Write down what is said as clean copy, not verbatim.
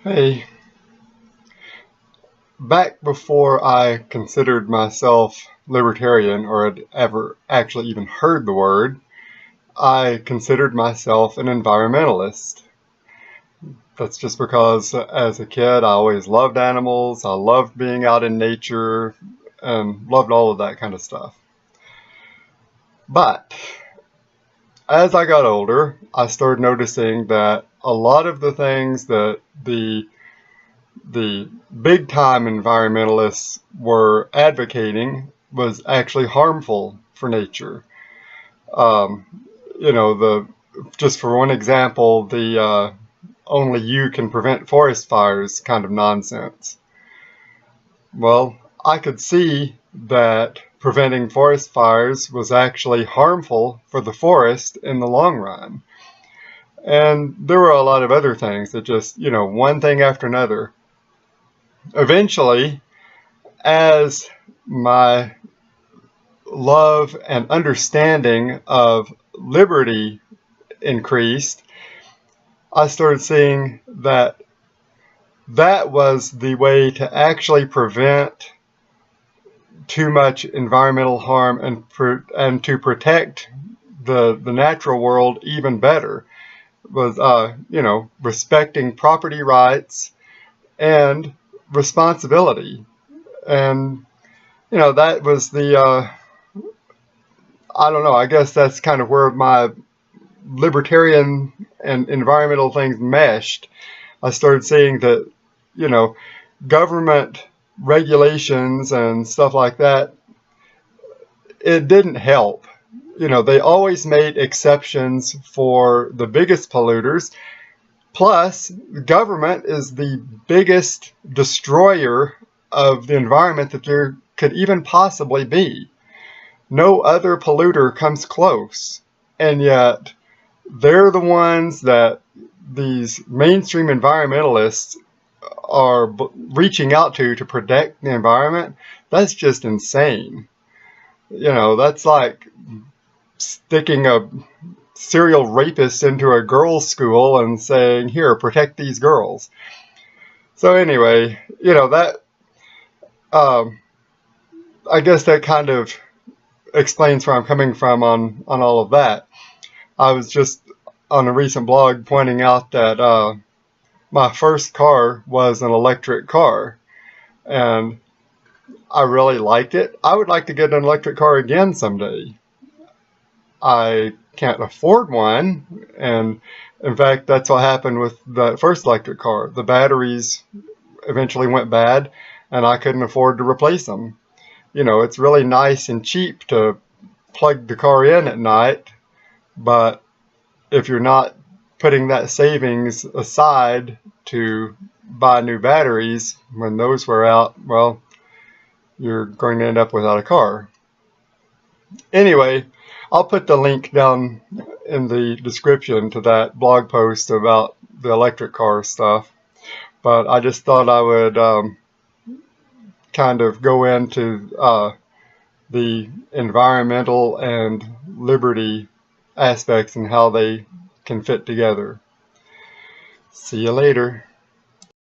Hey, back before I considered myself libertarian or had ever actually even heard the word, I considered myself an environmentalist. That's just because as a kid I always loved animals, I loved being out in nature, and loved all of that kind of stuff. But as I got older, I started noticing that a lot of the things that the big time environmentalists were advocating was actually harmful for nature. Um, just for one example, the only you can prevent forest fires kind of nonsense. Well, I could see that preventing forest fires was actually harmful for the forest in the long run. And there were a lot of other things that just, one thing after another. Eventually, as my love and understanding of liberty increased, I started seeing that that was the way to actually prevent too much environmental harm and to protect the natural world even better, was respecting property rights and responsibility. And that was the I don't know, I guess that's kind of where my libertarian and environmental things meshed. I started seeing that government regulations and stuff like that, it didn't help. They always made exceptions for the biggest polluters. Plus, government is the biggest destroyer of the environment that there could even possibly be. No other polluter comes close. And yet, they're the ones that these mainstream environmentalists are reaching out to protect the environment. That's just insane. That's like sticking a serial rapist into a girls' school and saying, here, protect these girls. So anyway, that I guess that kind of explains where I'm coming from on all of that. I was just on a recent blog pointing out that my first car was an electric car, and I really liked it. I would like to get an electric car again someday. I can't afford one, and in fact, that's what happened with the first electric car. The batteries eventually went bad, and I couldn't afford to replace them. It's really nice and cheap to plug the car in at night, but if you're not putting that savings aside to buy new batteries when those wear out, well, you're going to end up without a car. Anyway, I'll put the link down in the description to that blog post about the electric car stuff. But I just thought I would kind of go into the environmental and liberty aspects and how they can fit together. See you later.